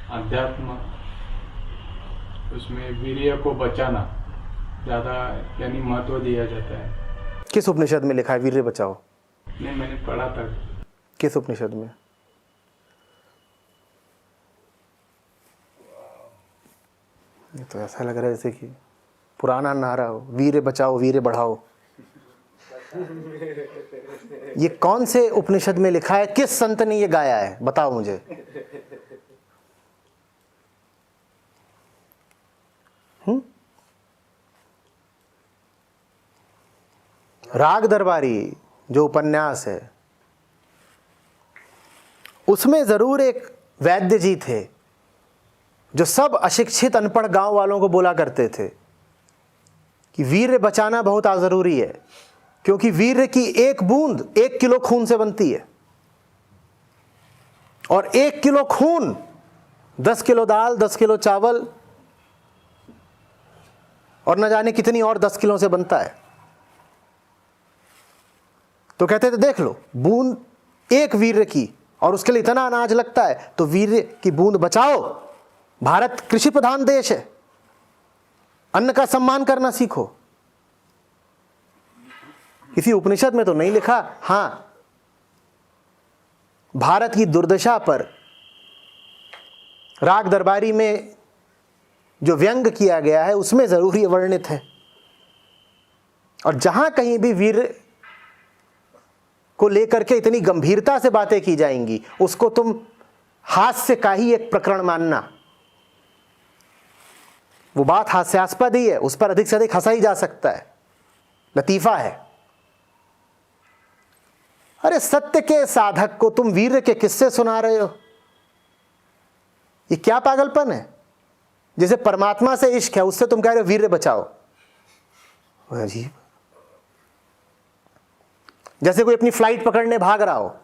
अध्यात्म, उसमें वीर्य को बचाना ज़्यादा यानी महत्व दिया जाता है। किस उपनिषद में लिखा है वीर्य बचाओ? नहीं, मैंने पढ़ा था। किस उपनिषद में? ये तो ऐसा लग रहा है जैसे कि पुराना नारा हो, वीर्य बचाओ वीर्य बढ़ाओ। ये कौन से उपनिषद में लिखा है? किस संत ने ये गाया है? बताओ मुझे। राग दरबारी जो उपन्यास है उसमें जरूर एक वैद्य जी थे जो सब अशिक्षित अनपढ़ गांव वालों को बोला करते थे कि वीर्य बचाना बहुत जरूरी है, क्योंकि वीर्य की एक बूंद 1 किलो खून से बनती है, और 1 किलो खून 10 किलो दाल, 10 किलो चावल और न जाने कितनी और 10 किलो से बनता है। तो कहते थे देख लो, बूंद एक वीर्य की और उसके लिए इतना अनाज लगता है, तो वीर्य की बूंद बचाओ। भारत कृषि प्रधान देश है, अन्न का सम्मान करना सीखो। किसी उपनिषद में तो नहीं लिखा। हां, भारत की दुर्दशा पर राग दरबारी में जो व्यंग किया गया है उसमें जरूर ये वर्णित है। और जहां कहीं भी वीर को लेकर के इतनी गंभीरता से बातें की जाएंगी, उसको तुम हास्य का ही एक प्रकरण मानना। वो बात हास्यास्पद ही है, उस पर अधिक से अधिक हंसा ही जा सकता है, लतीफा है। अरे सत्य के साधक को तुम वीर के किस्से सुना रहे हो, ये क्या पागलपन है? जैसे परमात्मा से इश्क है, उससे तुम कह रहे हो वीर बचाओ। अजीब। जैसे कोई अपनी फ्लाइट पकड़ने भाग रहा हो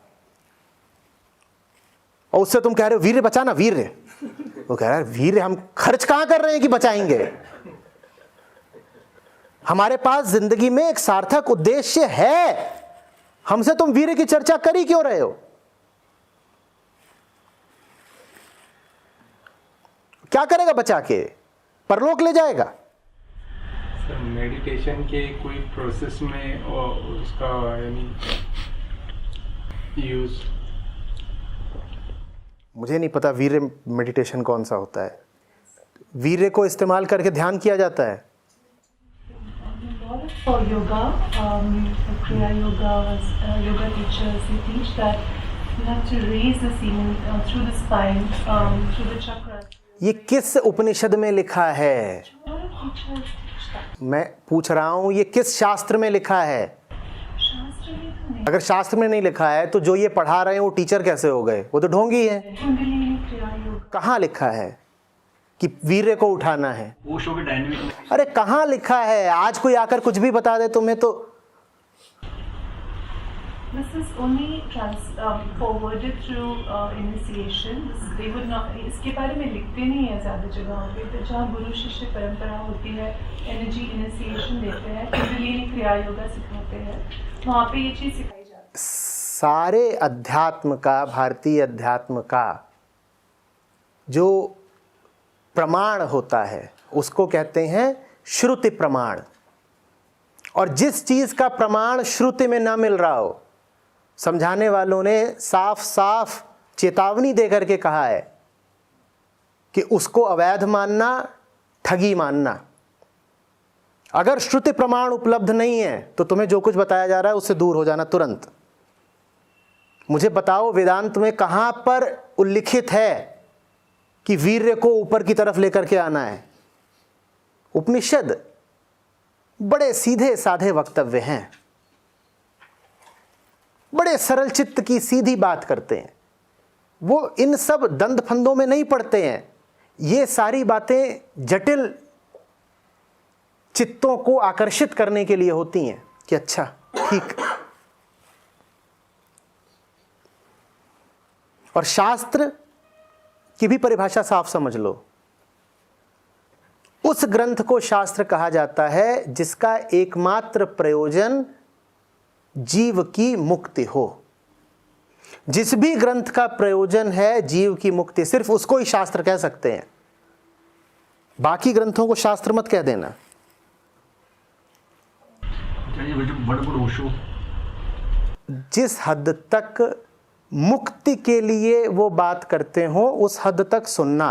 और उससे तुम कह रहे हो वीर्य बचाना, वीर्य। वो कह रहा है वीर्य हम खर्च कहां कर रहे हैं कि बचाएंगे? हमारे पास जिंदगी में एक सार्थक उद्देश्य है, हमसे तुम वीर्य की चर्चा कर ही क्यों रहे हो? क्या करेगा बचा के? परलोक ले जाएगा? मेडिटेशन के कोई प्रोसेस में उसका यानी यूज, मुझे नहीं पता वीर्य मेडिटेशन कौन सा होता है। वीर्य को इस्तेमाल करके ध्यान किया जाता है। For yoga, Kriya Yoga, yoga teachers, they teach that you have to raise the semen through the spine, through the chakras. ये किस उपनिषद में लिखा है? मैं पूछ रहा हूं ये किस शास्त्र में लिखा है? शास्त्र में तो नहीं। अगर शास्त्र में नहीं लिखा है तो जो ये पढ़ा रहे हैं वो टीचर कैसे हो गए? वो तो ढोंगी है। कुंडलिनी क्रिया योग। कहाँ लिखा है कि वीर्य को उठाना है? ओशो के डायनेमिक। अरे कहाँ लिखा है? आज कोई आकर कुछ भी बता दे तुम्हें तो। This is only forwarded through initiation. They would not. इसके बारे में लिखते नहीं है ज़्यादा जगहों पे। तो जहाँ गुरु शिष्य परंपरा होती है, एनर्जी इनिशिएशन देते हैं, कुंडलिनी क्रिया योगा सिखाते हैं, वहाँ पे ये चीज़ सिखाई जाती है। सारे अध्यात्म का, भारतीय अध्यात्म का जो प्रमाण होता है उसको कहते हैं श्रुति प्रमाण। और जिस चीज का प्रमाण श्रुति में ना मिल रहा हो, समझाने वालों ने साफ साफ चेतावनी देकर के कहा है कि उसको अवैध मानना, ठगी मानना। अगर श्रुति प्रमाण उपलब्ध नहीं है तो तुम्हें जो कुछ बताया जा रहा है उससे दूर हो जाना तुरंत। मुझे बताओ वेदांत में कहां पर उल्लिखित है कि वीर्य को ऊपर की तरफ लेकर के आना है? उपनिषद बड़े सीधे साधे वक्तव्य हैं, बड़े सरल चित्त की सीधी बात करते हैं। वो इन सब दंद फंदों में नहीं पड़ते हैं। ये सारी बातें जटिल चित्तों को आकर्षित करने के लिए होती हैं कि अच्छा ठीक। और शास्त्र की भी परिभाषा साफ समझ लो। उस ग्रंथ को शास्त्र कहा जाता है जिसका एकमात्र प्रयोजन जीव की मुक्ति हो। जिस भी ग्रंथ का प्रयोजन है जीव की मुक्ति, सिर्फ उसको ही शास्त्र कह सकते हैं। बाकी ग्रंथों को शास्त्र मत कह देना। जिस हद तक मुक्ति के लिए वो बात करते हो उस हद तक सुनना,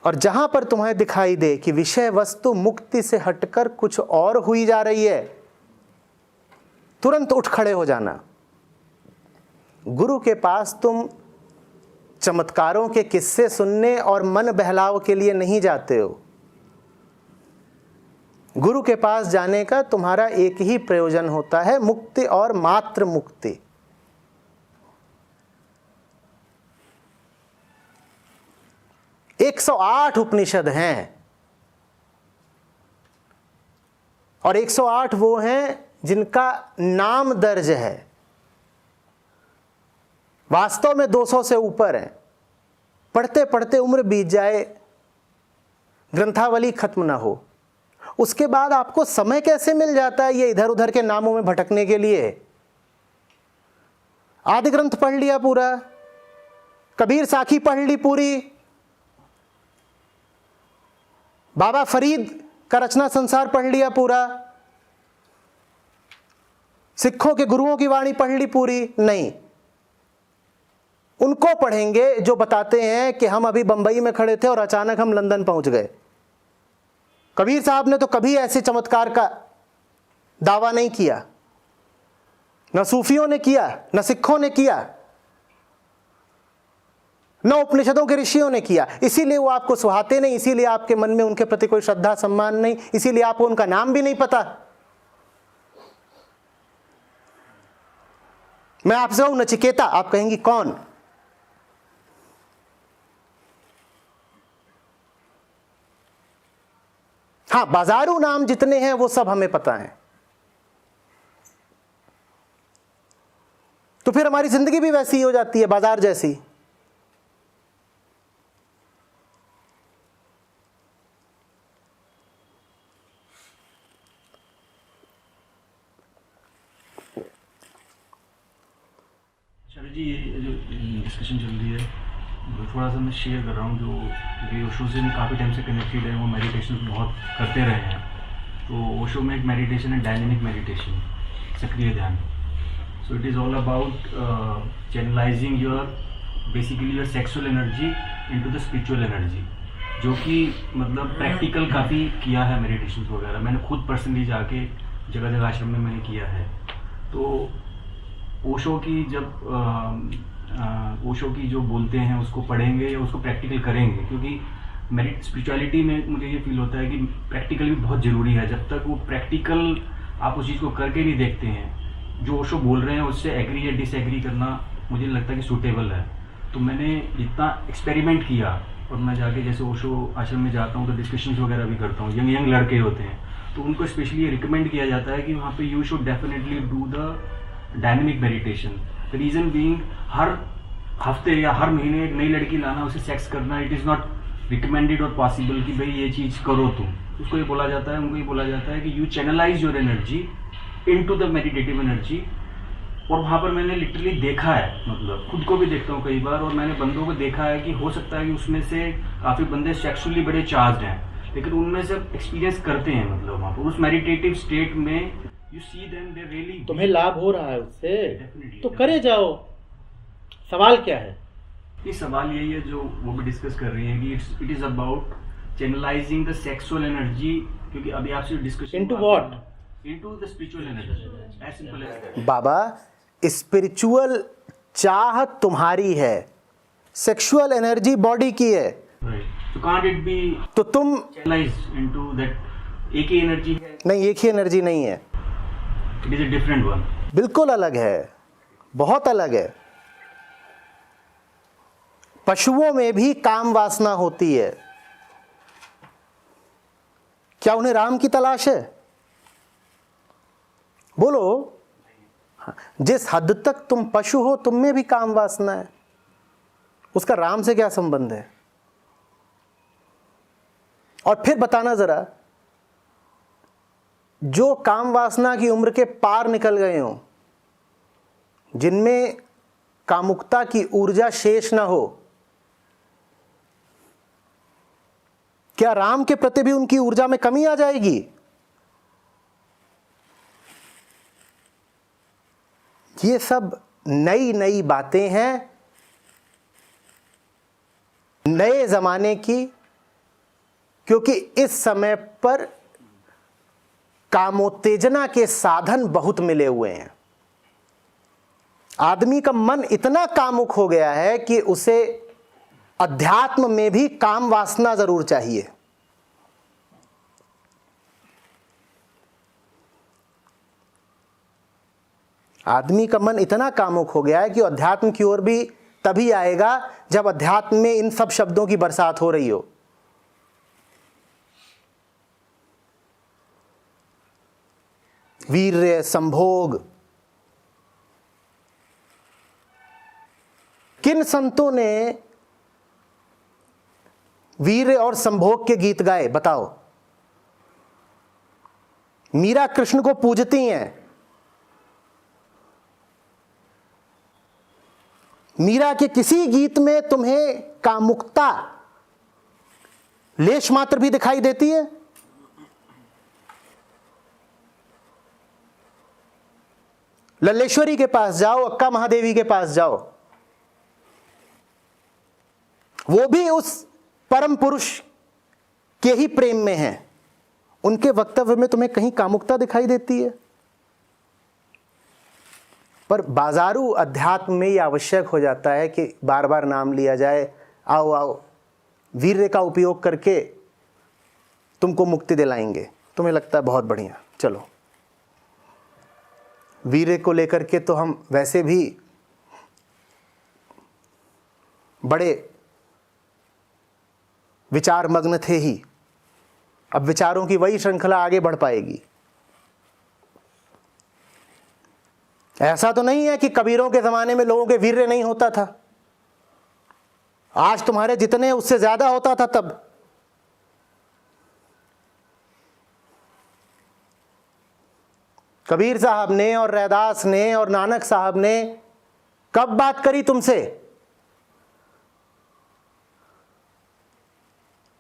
और जहां पर तुम्हें दिखाई दे कि विषय वस्तु मुक्ति से हटकर कुछ और हुई जा रही है, तुरंत उठ खड़े हो जाना। गुरु के पास तुम चमत्कारों के किस्से सुनने और मन बहलाव के लिए नहीं जाते हो। गुरु के पास जाने का तुम्हारा एक ही प्रयोजन होता है, मुक्ति और मात्र मुक्ति। एक 108 उपनिषद हैं और 108 वो हैं जिनका नाम दर्ज है। वास्तव में 200 से ऊपर है। पढ़ते पढ़ते उम्र बीत जाए, ग्रंथावली खत्म ना हो, उसके बाद आपको समय कैसे मिल जाता है ये इधर उधर के नामों में भटकने के लिए? आदि ग्रंथ पढ़ लिया पूरा, कबीर साखी पढ़ ली पूरी, बाबा फरीद का रचना संसार पढ़ लिया पूरा, सिखों के गुरुओं की वाणी पढ़ ली पूरी? नहीं, उनको पढ़ेंगे जो बताते हैं कि हम अभी बंबई में खड़े थे और अचानक हम लंदन पहुंच गए। कबीर साहब ने तो कभी ऐसे चमत्कार का दावा नहीं किया, न सूफियों ने किया, न सिखों ने किया, न उपनिषदों के ऋषियों ने किया। इसीलिए वो आपको सुहाते नहीं, इसीलिए आपके मन में उनके प्रति कोई श्रद्धा सम्मान नहीं, इसीलिए आपको उनका नाम भी नहीं पता। मैं आपसे कहूं नचिकेता, आप कहेंगी कौन? हाँ, बाजारू नाम जितने हैं वो सब हमें पता है। तो फिर हमारी जिंदगी भी वैसी ही हो जाती है, बाजार जैसी। चलो जी, ये जो डिस्कशन चल रही है थोड़ा सा मैं शेयर कर रहा हूँ। जो ये ओशो से काफ़ी टाइम से कनेक्टेड है, वो मेडिटेशन बहुत करते रहे हैं। तो ओशो में एक मेडिटेशन है डायनेमिक मेडिटेशन, सक्रिय ध्यान। So it is all about channelising your basically your sexual energy into the spiritual energy, जो कि मतलब प्रैक्टिकल काफ़ी किया है मेडिटेशन वगैरह। मैंने खुद पर्सनली जाके जगह जगह आश्रम में मैंने किया है। तो ओशो की जब ओशो की जो बोलते हैं उसको पढ़ेंगे या उसको प्रैक्टिकल करेंगे, क्योंकि मेरी स्पिरिचुअलिटी में मुझे ये फील होता है कि प्रैक्टिकल भी बहुत ज़रूरी है। जब तक वो प्रैक्टिकल आप उस चीज़ को करके नहीं देखते हैं, जो ओशो बोल रहे हैं उससे एग्री या डिसएग्री करना मुझे नहीं लगता कि सूटेबल है। तो मैंने जितना एक्सपेरिमेंट किया, और मैं जाके जैसे ओशो आश्रम में जाता हूँ तो डिस्कशंस वगैरह भी करता हूँ, यंग लड़के होते हैं, तो उनको स्पेशली रिकमेंड किया जाता है कि वहाँ पे you should definitely do the dynamic meditation. The reason being हर हफ्ते या हर महीने एक नई लड़की लाना, उसे सेक्स करना, इट इज़ नॉट रिकमेंडेड और पॉसिबल कि भाई ये चीज़ करो तुम। उसको ये बोला जाता है, उनको ये बोला जाता है कि you channelise your energy into the meditative energy. और वहाँ पर मैंने लिटरली देखा है, मतलब खुद को भी देखता हूँ कई बार, और मैंने बंदों को देखा है कि हो सकता है कि उसमें से काफ़ी बंदे सेक्सुअली बड़े चार्ज हैं, लेकिन उनमें से एक्सपीरियंस करते हैं, मतलब वहाँ पर उस मेडिटेटिव स्टेट में you see them they really. तुम्हें लाभ हो रहा है उससे, तो करे जाओ। सवाल क्या है? ये सवाल यही है जो वो भी डिस्कस कर रही हैं कि it is about channelising the sexual energy, क्योंकि अभी आपसे discussion into what? Into the spiritual energy, as simple as that. बाबा, स्पिरिचुअल चाह तुम्हारी है, सेक्सुअल एनर्जी बॉडी की है, राइट। तो कांट इट बी, तो तुम चैनलाइज इनटू दैट एक ही एनर्जी है? नहीं, एक ही एनर्जी नहीं है, it is a different one. बिल्कुल अलग है, बहुत अलग है। पशुओं में भी काम वासना होती है, क्या उन्हें राम की तलाश है? बोलो। जिस हद तक तुम पशु हो, तुम में भी काम वासना है, उसका राम से क्या संबंध है? और फिर बताना जरा, जो काम वासना की उम्र के पार निकल गए हो, जिनमें कामुकता की ऊर्जा शेष न हो, क्या राम के प्रति भी उनकी ऊर्जा में कमी आ जाएगी? ये सब नई नई बातें हैं नए जमाने की, क्योंकि इस समय पर कामोत्तेजना के साधन बहुत मिले हुए हैं। आदमी का मन इतना कामुक हो गया है कि उसे अध्यात्म में भी काम वासना जरूर चाहिए। आदमी का मन इतना कामुक हो गया है कि अध्यात्म की ओर भी तभी आएगा जब अध्यात्म में इन सब शब्दों की बरसात हो रही हो। वीर्य, संभोग, किन संतों ने वीर्य और संभोग के गीत गाए बताओ? मीरा कृष्ण को पूजती हैं। मीरा के किसी गीत में तुम्हें कामुकता लेश मात्र भी दिखाई देती है? लल्लेश्वरी के पास जाओ, अक्का महादेवी के पास जाओ, वो भी उस परम पुरुष के ही प्रेम में हैं। उनके वक्तव्य में तुम्हें कहीं कामुकता दिखाई देती है? पर बाजारू अध्यात्म में ये आवश्यक हो जाता है कि बार बार नाम लिया जाए, आओ आओ वीर्य का उपयोग करके तुमको मुक्ति दिलाएंगे। तुम्हें लगता है बहुत बढ़िया, चलो। वीर्य को लेकर के तो हम वैसे भी बड़े विचार मग्न थे ही, अब विचारों की वही श्रृंखला आगे बढ़ पाएगी। ऐसा तो नहीं है कि कबीरों के जमाने में लोगों के वीर्य नहीं होता था, आज तुम्हारे जितने उससे ज्यादा होता था तब। कबीर साहब ने और रैदास ने और नानक साहब ने कब बात करी तुमसे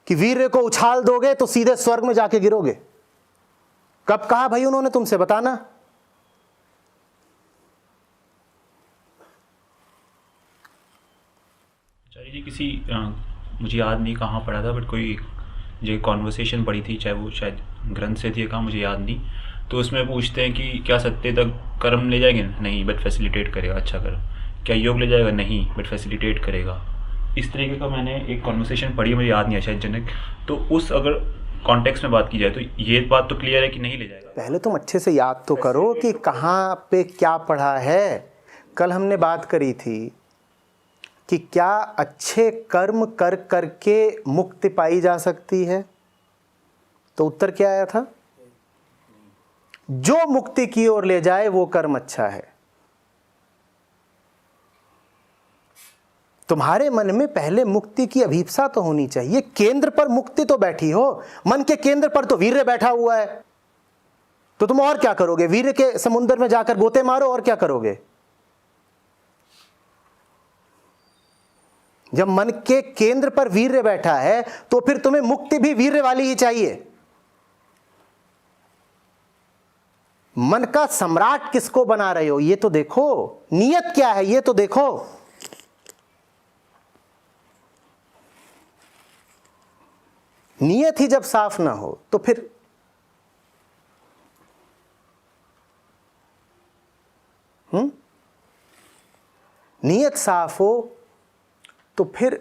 कि वीर्य को उछाल दोगे तो सीधे स्वर्ग में जाके गिरोगे? कब कहा भाई उन्होंने तुमसे, बताना। आचार्य जी किसी मुझे याद नहीं कहाँ पढ़ा था, बट कोई जो कॉन्वर्सेशन पढ़ी थी, चाहे वो शायद ग्रंथ से थी या कहाँ मुझे याद नहीं, तो उसमें पूछते हैं कि क्या सत्य तक कर्म ले जाएंगे? नहीं, बट फैसिलिटेट करेगा अच्छा कर्म। क्या योग ले जाएगा? नहीं, बट फैसिलिटेट करेगा। इस तरीके का मैंने एक कॉन्वर्सेशन पढ़ी, मुझे याद नहीं है शायद जनक। तो उस अगर कॉन्टेक्स्ट में बात की जाए तो ये बात तो क्लियर है कि नहीं ले जाएगा। पहले तुम अच्छे से याद तो करो कि कहाँ पे क्या पढ़ा है। कल हमने बात करी थी कि क्या अच्छे कर्म कर करके मुक्ति पाई जा सकती है? तो उत्तर क्या आया था? जो मुक्ति की ओर ले जाए वो कर्म अच्छा है। तुम्हारे मन में पहले मुक्ति की अभीप्सा तो होनी चाहिए। केंद्र पर मुक्ति तो बैठी हो, मन के केंद्र पर तो वीर्य बैठा हुआ है। तो तुम और क्या करोगे? वीर्य के समुद्र में जाकर गोते मारो, और क्या करोगे? जब मन के केंद्र पर वीर्य बैठा है तो फिर तुम्हें मुक्ति भी वीर्य वाली ही चाहिए। मन का सम्राट किसको बना रहे हो ये तो देखो, नियत क्या है ये तो देखो। नियत ही जब साफ ना हो तो फिर नियत साफ हो तो फिर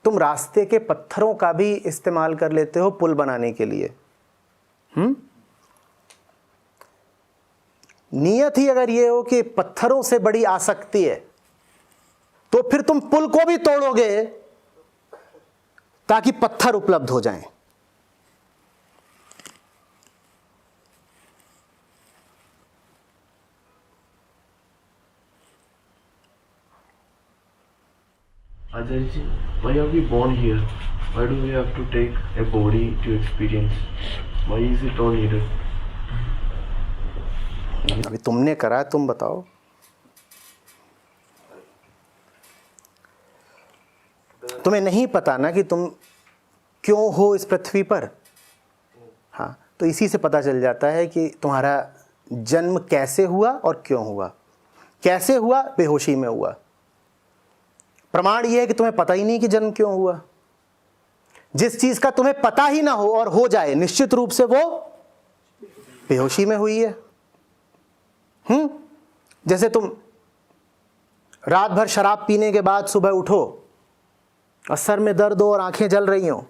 तुम रास्ते के पत्थरों का भी इस्तेमाल कर लेते हो पुल बनाने के लिए। नियत ही अगर ये हो कि पत्थरों से बड़ी आसक्ति है तो फिर तुम पुल को भी तोड़ोगे ताकि पत्थर उपलब्ध हो जाएं। Ajay ji, why are we born here? Why do we have to take a body to experience? Why is it all needed? अभी तुमने करा है, तुम बताओ। तुम्हें नहीं पता ना कि तुम क्यों हो इस पृथ्वी पर। हाँ, तो इसी से पता चल जाता है कि तुम्हारा जन्म कैसे हुआ और क्यों हुआ। कैसे हुआ? बेहोशी में हुआ। प्रमाण यह है कि तुम्हें पता ही नहीं कि जन्म क्यों हुआ। जिस चीज का तुम्हें पता ही ना हो और हो जाए, निश्चित रूप से वो बेहोशी में हुई है। जैसे तुम रात भर शराब पीने के बाद सुबह उठो और सर में दर्द हो और आंखें जल रही हो,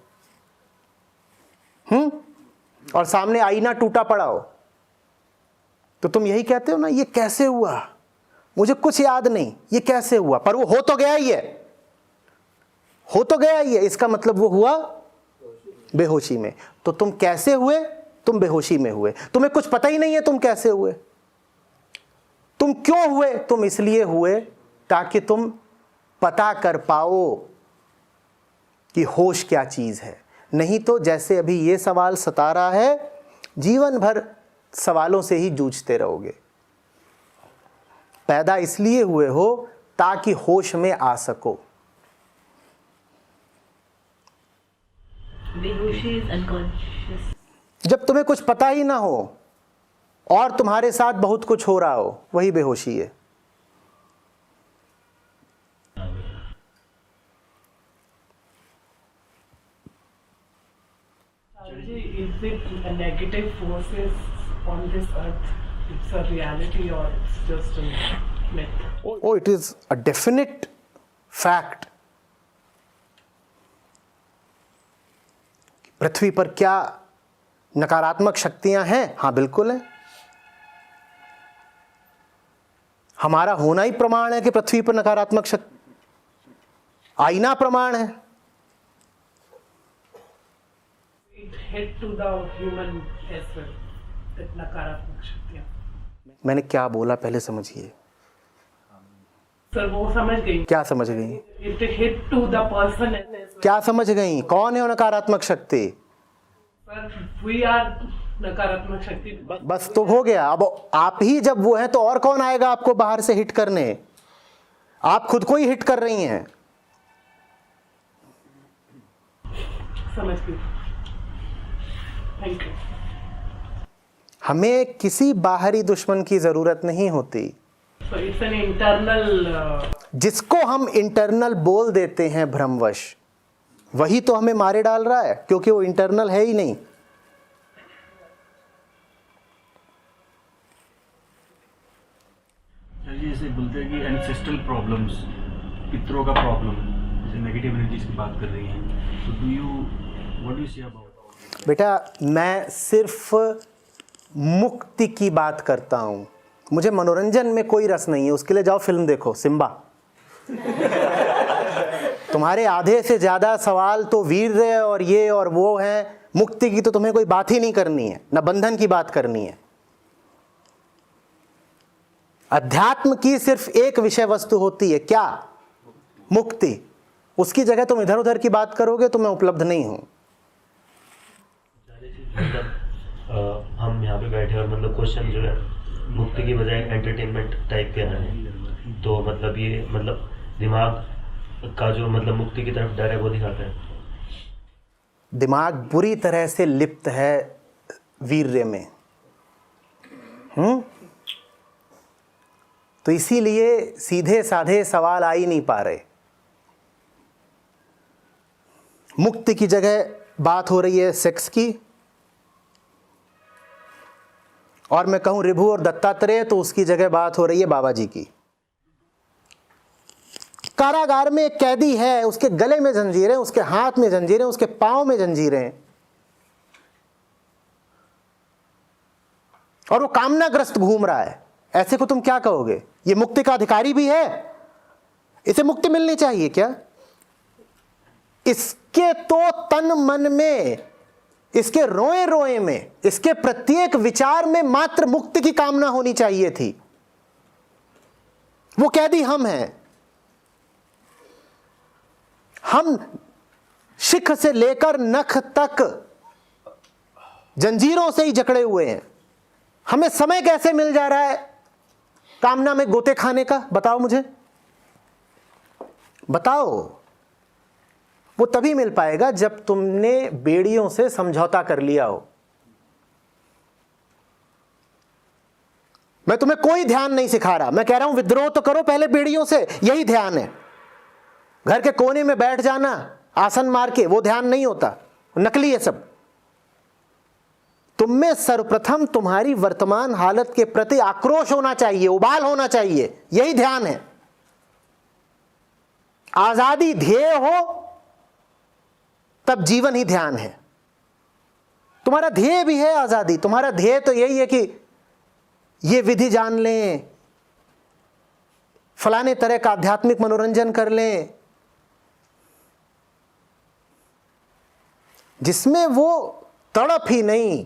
और सामने आईना टूटा पड़ा हो, तो तुम यही कहते हो ना, ये कैसे हुआ, मुझे कुछ याद नहीं, ये कैसे हुआ। पर वो हो तो गया ही है, हो तो गया ही है। इसका मतलब वो हुआ बेहोशी में। तो तुम कैसे हुए? तुम बेहोशी में हुए। तुम्हें कुछ पता ही नहीं है तुम कैसे हुए। तुम क्यों हुए? तुम इसलिए हुए ताकि तुम पता कर पाओ कि होश क्या चीज है। नहीं तो जैसे अभी ये सवाल सता रहा है, जीवन भर सवालों से ही जूझते रहोगे। पैदा इसलिए हुए हो ताकि होश में आ सको। जब तुम्हें कुछ पता ही ना हो और तुम्हारे साथ बहुत कुछ हो रहा हो, वही बेहोशी है। Is it a negative forces on this earth? It's a reality or it's just a myth? Oh, it is a definite fact. पृथ्वी पर क्या नकारात्मक शक्तियां हैं? हाँ, बिल्कुल है। हमारा होना ही प्रमाण है कि पृथ्वी पर नकारात्मक शक्ति, आईना प्रमाण है। It hit to the human as well. That नकारात्मक शक्तियाँ। मैंने क्या बोला पहले समझिए। सर वो समझ गई। क्या समझ गई? It hit to the person as well. क्या समझ गई? कौन है वो नकारात्मक शक्ति? सर we are नकारात्मक शक्ति। बस तो हो गया। अब आप ही जब वो हैं तो और कौन आएगा आपको बाहर से हिट करने? आप खुद को ही हिट कर रही हैं। समझ गई। Thank you. हमें किसी बाहरी दुश्मन की जरूरत नहीं होती। So it's an internal जिसको हम इंटरनल बोल देते हैं भ्रमवश, वही तो हमें मारे डाल रहा है, क्योंकि वो इंटरनल है ही नहीं। जैसे बोलते हैं कि एंसेस्ट्रल प्रॉब्लम्स, पितरों का प्रॉब्लम, जैसे नेगेटिव एनर्जीज की बात कर रही हैं, तो what do you say about? बेटा, मैं सिर्फ मुक्ति की बात करता हूं। मुझे मनोरंजन में कोई रस नहीं है। उसके लिए जाओ फिल्म देखो, सिम्बा। तुम्हारे आधे से ज्यादा सवाल तो वीर्य और ये और वो हैं। मुक्ति की तो तुम्हें कोई बात ही नहीं करनी है, न बंधन की बात करनी है। अध्यात्म की सिर्फ एक विषय वस्तु होती है, क्या? मुक्ति। उसकी जगह तुम इधर उधर की बात करोगे तो मैं उपलब्ध नहीं हूं। मतलब हम यहाँ पे बैठे और मतलब क्वेश्चन जो है मुक्ति की बजाय एंटरटेनमेंट टाइप के हैं, तो मतलब ये मतलब दिमाग का जो मतलब मुक्ति की तरफ डर है वो दिखाता है। दिमाग बुरी तरह से लिप्त है वीर्य में। तो इसीलिए सीधे साधे सवाल आ ही नहीं पा रहे। मुक्ति की जगह बात हो रही है सेक्स की, और मैं कहूं ऋभु और दत्तात्रेय, तो उसकी जगह बात हो रही है बाबा जी की। कारागार में एक कैदी है, उसके गले में जंजीरें, उसके हाथ में जंजीरें, उसके पांव में जंजीरें, और वो कामनाग्रस्त घूम रहा है। ऐसे को तुम क्या कहोगे? ये मुक्ति का अधिकारी भी है? इसे मुक्ति मिलनी चाहिए क्या? इसके तो तन मन में, इसके रोए रोए में, इसके प्रत्येक विचार में मात्र मुक्ति की कामना होनी चाहिए थी। वो कैदी हम हैं। हम शिख से लेकर नख तक जंजीरों से ही जकड़े हुए हैं। हमें समय कैसे मिल जा रहा है कामना में गोते खाने का? बताओ मुझे, बताओ। वो तभी मिल पाएगा जब तुमने बेड़ियों से समझौता कर लिया हो। मैं तुम्हें कोई ध्यान नहीं सिखा रहा, मैं कह रहा हूं विद्रोह तो करो पहले बेड़ियों से, यही ध्यान है। घर के कोने में बैठ जाना आसन मार के, वो ध्यान नहीं होता, नकली है सब। तुम में सर्वप्रथम तुम्हारी वर्तमान हालत के प्रति आक्रोश होना चाहिए, उबाल होना चाहिए, यही ध्यान है। आजादी ध्येय हो तब जीवन ही ध्यान है। तुम्हारा ध्येय भी है आजादी, तुम्हारा ध्येय तो यही है कि ये विधि जान लें, फलाने तरह का आध्यात्मिक मनोरंजन कर लें, जिसमें वो तड़प ही नहीं,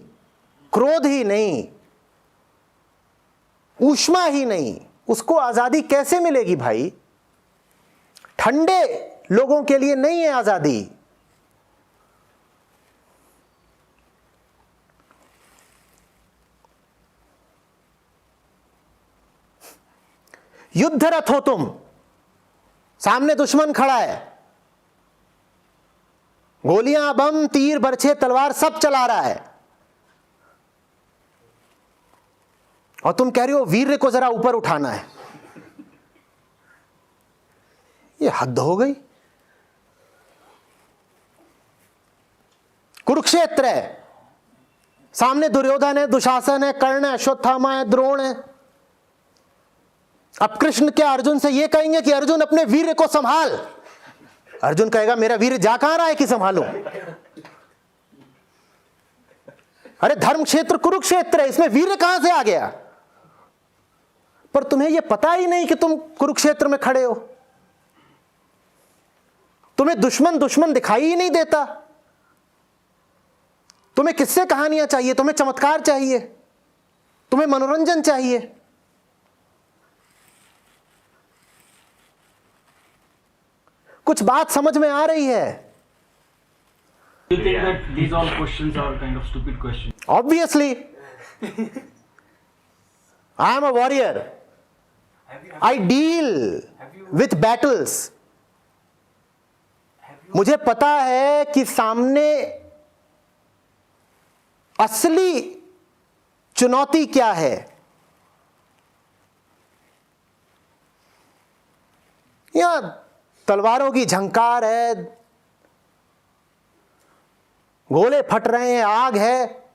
क्रोध ही नहीं, ऊष्मा ही नहीं, उसको आजादी कैसे मिलेगी भाई? ठंडे लोगों के लिए नहीं है आजादी। युद्धरत हो तुम, सामने दुश्मन खड़ा है, गोलियां, बम, तीर, बरछे, तलवार सब चला रहा है, और तुम कह रही हो वीर्य को जरा ऊपर उठाना है। ये हद हो गई। कुरुक्षेत्र है, सामने दुर्योधन है, दुशासन है, कर्ण है, अश्वत्थामा है, द्रोण है। अब कृष्ण क्या अर्जुन से ये कहेंगे कि अर्जुन अपने वीर्य को संभाल? अर्जुन कहेगा मेरा वीर्य जा कहां रहा है कि संभालूं? अरे धर्म क्षेत्र कुरुक्षेत्र है, इसमें वीर्य कहां से आ गया? पर तुम्हें यह पता ही नहीं कि तुम कुरुक्षेत्र में खड़े हो। तुम्हें दुश्मन दुश्मन दिखाई ही नहीं देता। तुम्हें किस्से कहानियां चाहिए, तुम्हें चमत्कार चाहिए, तुम्हें मनोरंजन चाहिए। कुछ बात समझ में आ रही है? Do you think that these all questions are kind of stupid questions? Obviously. I am a warrior. I deal with battles. मुझे पता है कि सामने असली चुनौती क्या है। यहां तलवारों की झंकार है, गोले फट रहे हैं, आग है,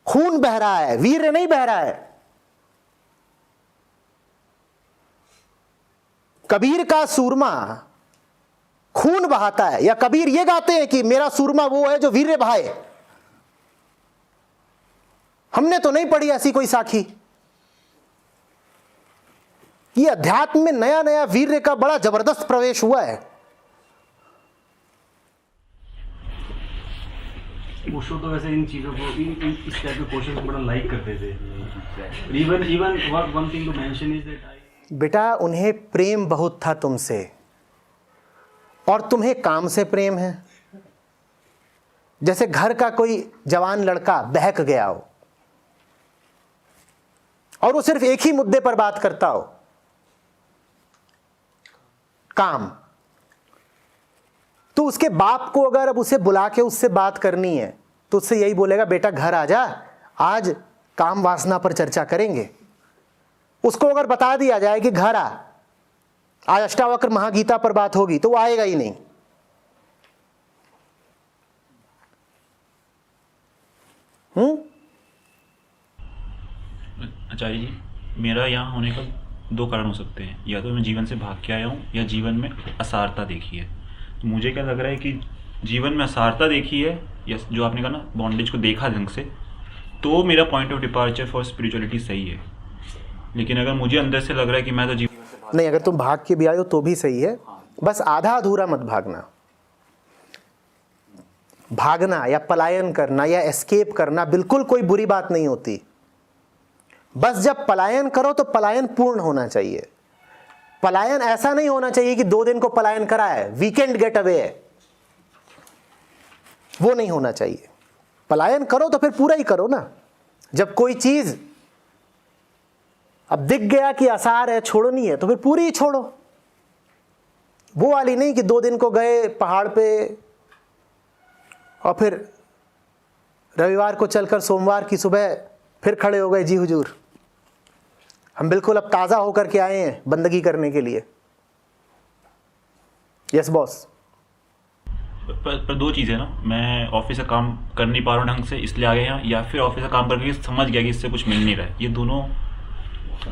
खून बह रहा है, वीर्य नहीं बह रहा है। कबीर का सूरमा खून बहाता है, या कबीर ये गाते हैं कि मेरा सूरमा वो है जो वीर्य बहाए। हमने तो नहीं पढ़ी ऐसी कोई साखी। ये अध्यात्म में नया नया वीर्य का बड़ा जबरदस्त प्रवेश हुआ है। ओशो तो वैसे इन चीजों को, इस टाइप के क्वेश्चंस को बड़ा लाइक करते थे। Even one thing to mention is that बेटा, उन्हें प्रेम बहुत था तुमसे, और तुम्हें काम से प्रेम है। जैसे घर का कोई जवान लड़का बहक गया हो और वो सिर्फ एक ही मुद्दे पर बात करता हो, काम। तो उसके बाप को अगर अब उसे बुला के उससे बात करनी है तो उससे यही बोलेगा, बेटा घर आ जा, आज काम वासना पर चर्चा करेंगे। उसको अगर बता दिया जाए कि घर आ, आज अष्टावक्र महागीता पर बात होगी, तो वो आएगा ही नहीं। आचार्य जी, मेरा यहाँ होने का दो कारण हो सकते हैं। या तो मैं जीवन से भाग के आया हूँ, या जीवन में असारता देखी है। तो मुझे क्या लग रहा है कि जीवन में असारता देखी है, या जो आपने कहा ना बॉन्डेज को देखा ढंग से, तो मेरा point of departure for spirituality सही है। लेकिन अगर मुझे अंदर से लग रहा है कि मैं तो जीवन से नहीं, अगर तुम भाग के भी आए हो तो भी सही है, बस आधा अधूरा मत भागना। भागना या पलायन करना या एस्केप करना बिल्कुल कोई बुरी बात नहीं होती। बस जब पलायन करो तो पलायन पूर्ण होना चाहिए। पलायन ऐसा नहीं होना चाहिए कि 2 दिन को पलायन करा है, वीकेंड गेट अवे है, वो नहीं होना चाहिए। पलायन करो तो फिर पूरा ही करो ना। जब कोई चीज अब दिख गया कि आसार है, छोड़नी है, तो फिर पूरी ही छोड़ो। वो वाली नहीं कि 2 दिन को गए पहाड़ पे, और फिर रविवार को चलकर सोमवार की सुबह फिर खड़े हो गए, जी हुजूर हम बिल्कुल अब ताज़ा होकर के आए हैं बंदगी करने के लिए। Yes boss. पर दो चीज़ें ना, मैं ऑफिस का काम कर नहीं पा रहा हूँ ढंग से इसलिए आ गया यहाँ, या फिर ऑफिस का काम करके समझ गया कि इससे कुछ मिल नहीं रहा है। ये दोनों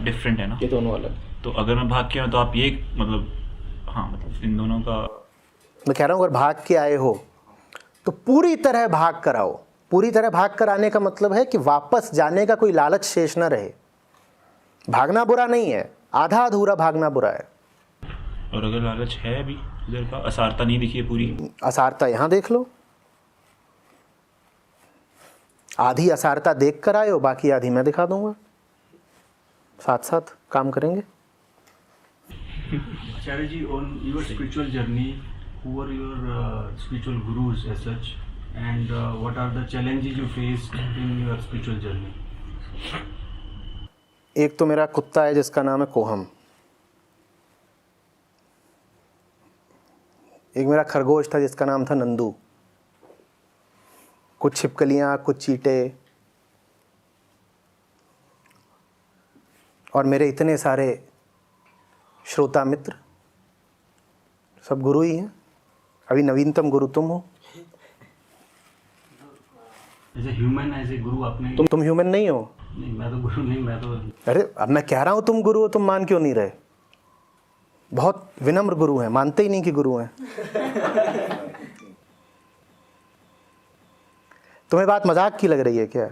डिफरेंट है ना, ये दोनों अलग। तो अगर मैं भाग के आऊँ तो आप ये मतलब, हाँ मतलब इन दोनों का मैं कह रहा हूँ अगर भाग के आए हो तो पूरी तरह भाग कर आओ। पूरी तरह भाग कर आने का मतलब है कि वापस जाने का कोई लालच शेष न रहे। भागना बुरा नहीं है, आधा अधूरा भागना बुरा है। और अगर लालच है अभी इधर का, असारता नहीं दिखी है पूरी। असारता यहाँ देख लो, आधी असारता देख कर आए हो, बाकी आधी मैं दिखा दूंगा, साथ साथ काम करेंगे। Acharya ji, on your spiritual journey, who are your spiritual gurus as such, and what are the challenges you faced in your spiritual journey? एक तो मेरा कुत्ता है जिसका नाम है कोहम, एक मेरा खरगोश था जिसका नाम था नंदू, कुछ छिपकलियाँ, कुछ चीटे, और मेरे इतने सारे श्रोता मित्र, सब गुरु ही हैं। अभी नवीनतम गुरु तुम हो। As a human, as a guru, आपने तुम ह्यूमन नहीं हो। नहीं, मैं तो गुरु नहीं, मैं तो अरे अब मैं कह रहा हूँ तुम गुरु हो, तुम मान क्यों नहीं रहे? बहुत विनम्र गुरु हैं, मानते ही नहीं कि गुरु हैं। तुम्हें बात मजाक की लग रही है क्या?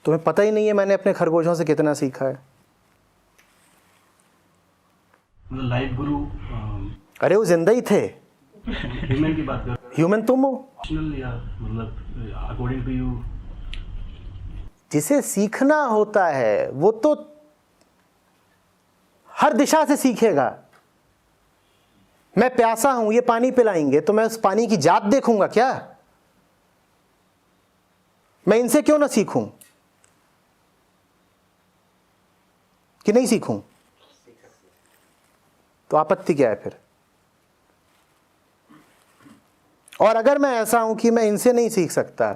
तुम्हें पता ही नहीं है मैंने अपने खरगोशों से कितना सीखा है। मतलब लाइफ गुरु अरे वो जिंदा ही थे। ह्यूमन की बात कर, ह्यूमन तुम हो। या मतलब अकॉर्डिंग टू यू, जिसे सीखना होता है वो तो हर दिशा से सीखेगा। मैं प्यासा हूं, ये पानी पिलाएंगे तो मैं उस पानी की जात देखूंगा क्या? मैं इनसे क्यों ना सीखूं? कि नहीं सीखूं? तो आपत्ति क्या है फिर? और अगर मैं ऐसा हूं कि मैं इनसे नहीं सीख सकता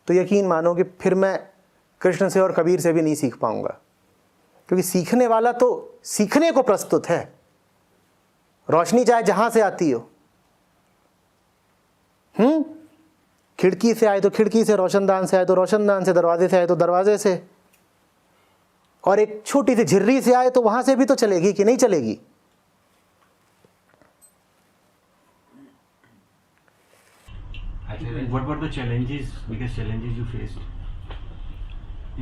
तो यकीन मानो कि फिर मैं कृष्ण से और कबीर से भी नहीं सीख पाऊंगा, क्योंकि सीखने वाला तो सीखने को प्रस्तुत है। रोशनी चाहे जहां से आती हो, खिड़की से आए तो खिड़की से, रोशनदान से आए तो रोशनदान से, दरवाजे से आए तो दरवाजे से, और एक छोटी सी झिर्री से आए तो वहां से भी तो चलेगी कि नहीं चलेगी? what were the challenges, biggest challenges you faced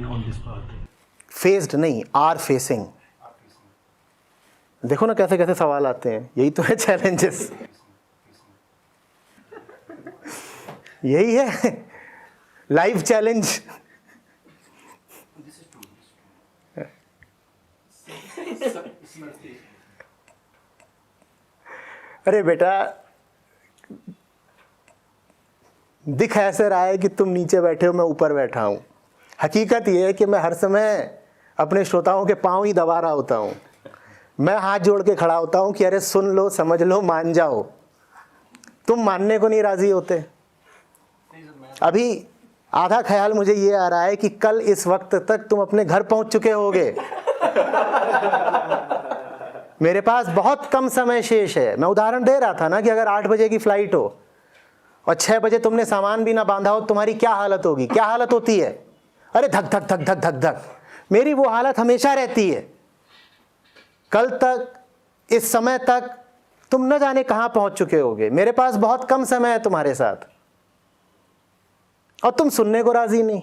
on this path? Faced नहीं, आर फेसिंग। देखो ना कैसे कैसे सवाल आते हैं, यही तो है चैलेंजेस, यही है लाइफ चैलेंज। अरे बेटा, दिख ऐसे रहा है कि तुम नीचे बैठे हो, मैं ऊपर बैठा हूं। हकीकत यह है कि मैं हर समय अपने श्रोताओं के पांव ही दबा रहा होता हूं। मैं हाथ जोड़ के खड़ा होता हूं कि अरे सुन लो, समझ लो, मान जाओ। तुम मानने को नहीं राजी होते। अभी आधा ख्याल मुझे ये आ रहा है कि कल इस वक्त तक तुम अपने घर पहुंच चुके होगे। मेरे पास बहुत कम समय शेष है। मैं उदाहरण दे रहा था ना कि अगर 8 बजे की फ्लाइट हो और 6 बजे तुमने सामान भी ना बांधा हो, तुम्हारी क्या हालत होगी? क्या हालत होती है? अरे धक धक धक धक धक धक। मेरी वो हालत हमेशा रहती है। कल तक, इस समय तक तुम न जाने कहां पहुंच चुके होगे। मेरे पास बहुत कम समय है तुम्हारे साथ, और तुम सुनने को राजी नहीं।